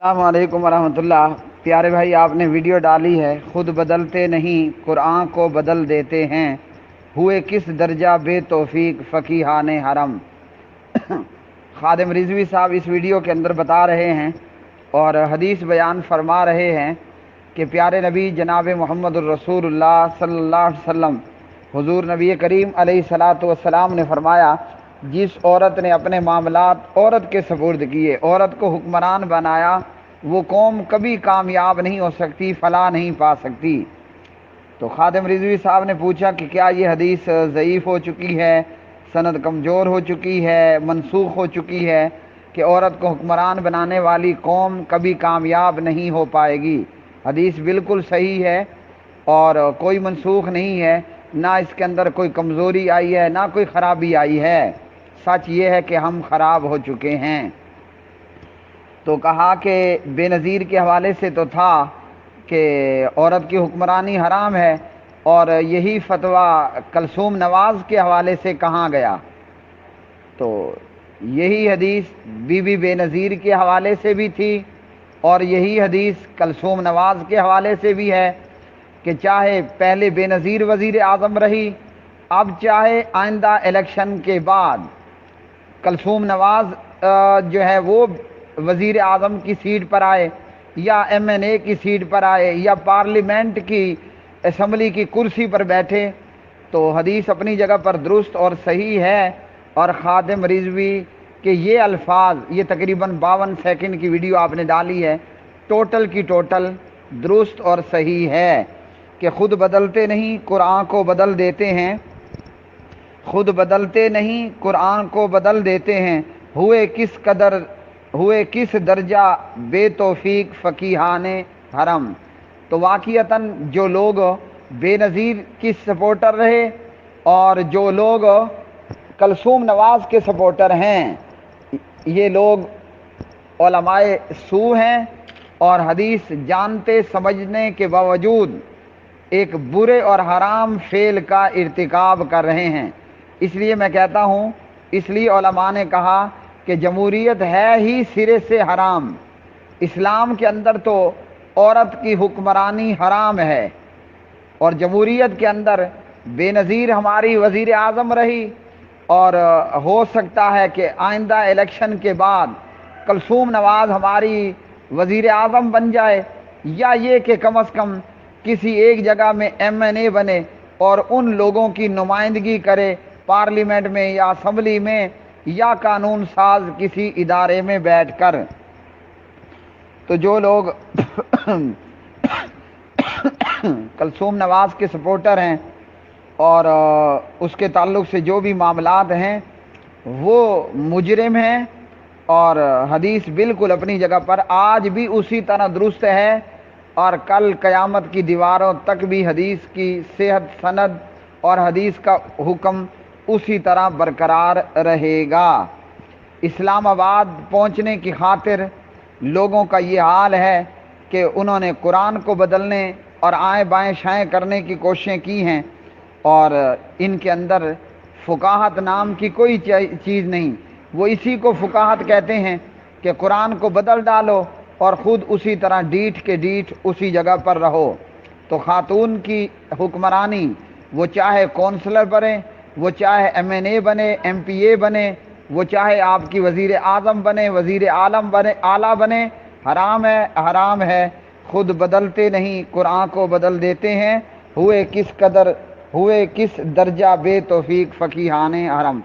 السلام علیکم ورحمۃ اللہ۔ پیارے بھائی، آپ نے ویڈیو ڈالی ہے خود بدلتے نہیں قرآن کو بدل دیتے ہیں، ہوئے کس درجہ بے توفیق فقیہان حرم۔ خادم رضوی صاحب اس ویڈیو کے اندر بتا رہے ہیں اور حدیث بیان فرما رہے ہیں کہ پیارے نبی جناب محمد الرسول اللہ صلی اللہ علیہ وسلم حضور نبی کریم علیہ الصلاۃ والسلام نے فرمایا، جس عورت نے اپنے معاملات عورت کے سپرد کیے، عورت کو حکمران بنایا، وہ قوم کبھی کامیاب نہیں ہو سکتی، فلاح نہیں پا سکتی۔ تو خادم رضوی صاحب نے پوچھا کہ کیا یہ حدیث ضعیف ہو چکی ہے، سند کمزور ہو چکی ہے، منسوخ ہو چکی ہے کہ عورت کو حکمران بنانے والی قوم کبھی کامیاب نہیں ہو پائے گی؟ حدیث بالکل صحیح ہے اور کوئی منسوخ نہیں ہے، نہ اس کے اندر کوئی کمزوری آئی ہے، نہ کوئی خرابی آئی ہے۔ سچ یہ ہے کہ ہم خراب ہو چکے ہیں۔ تو کہا کہ بے نظیر کے حوالے سے تو تھا کہ عورت کی حکمرانی حرام ہے، اور یہی فتویٰ کلثوم نواز کے حوالے سے کہاں گیا؟ تو یہی حدیث بی بی بے نظیر کے حوالے سے بھی تھی اور یہی حدیث کلثوم نواز کے حوالے سے بھی ہے کہ چاہے پہلے بے نظیر وزیر اعظم رہی، اب چاہے آئندہ الیکشن کے بعد کلثوم نواز جو ہے وہ وزیر اعظم کی سیٹ پر آئے یا ایم این اے کی سیٹ پر آئے یا پارلیمنٹ کی اسمبلی کی کرسی پر بیٹھے، تو حدیث اپنی جگہ پر درست اور صحیح ہے۔ اور خادم رضوی کے یہ الفاظ، یہ تقریباً 52 سیکنڈ کی ویڈیو آپ نے ڈالی ہے، ٹوٹل کی ٹوٹل درست اور صحیح ہے کہ خود بدلتے نہیں قرآن کو بدل دیتے ہیں، خود بدلتے نہیں قرآن کو بدل دیتے ہیں، ہوئے کس درجہ بے توفیق فقیہان حرم۔ تو واقعتاً جو لوگ بے نظیر کی سپورٹر رہے اور جو لوگ کلثوم نواز کے سپورٹر ہیں، یہ لوگ علماء سو ہیں اور حدیث جانتے سمجھنے کے باوجود ایک برے اور حرام فعل کا ارتکاب کر رہے ہیں۔ اس لیے میں کہتا ہوں، اس لیے علماء نے کہا کہ جمہوریت ہے ہی سرے سے حرام۔ اسلام کے اندر تو عورت کی حکمرانی حرام ہے، اور جمہوریت کے اندر بے نظیر ہماری وزیر اعظم رہی، اور ہو سکتا ہے کہ آئندہ الیکشن کے بعد کلثوم نواز ہماری وزیر اعظم بن جائے، یا یہ کہ کم از کم کسی ایک جگہ میں ایم این اے بنے اور ان لوگوں کی نمائندگی کرے پارلیمنٹ میں یا اسمبلی میں یا قانون ساز کسی ادارے میں بیٹھ کر۔ تو جو لوگ کلثوم نواز کے سپورٹر ہیں اور اس کے تعلق سے جو بھی معاملات ہیں وہ مجرم ہیں، اور حدیث بالکل اپنی جگہ پر آج بھی اسی طرح درست ہے، اور کل قیامت کی دیواروں تک بھی حدیث کی صحت سند اور حدیث کا حکم اسی طرح برقرار رہے گا۔ اسلام آباد پہنچنے کی خاطر لوگوں کا یہ حال ہے کہ انہوں نے قرآن کو بدلنے اور آئیں بائیں شائیں کرنے کی کوششیں کی ہیں، اور ان کے اندر فقاہت نام کی کوئی چیز نہیں۔ وہ اسی کو فقاہت کہتے ہیں کہ قرآن کو بدل ڈالو اور خود اسی طرح ڈیٹھ کے ڈیٹھ اسی جگہ پر رہو۔ تو خاتون کی حکمرانی، وہ چاہے کونسلر بنے، وہ چاہے ایم این اے بنے، ایم پی اے بنے، وہ چاہے آپ کی وزیر اعظم بنے، وزیر عالم بنے، اعلیٰ بنے، حرام ہے، حرام ہے۔ خود بدلتے نہیں قرآن کو بدل دیتے ہیں، ہوئے کس درجہ بے توفیق فقیہان حرم۔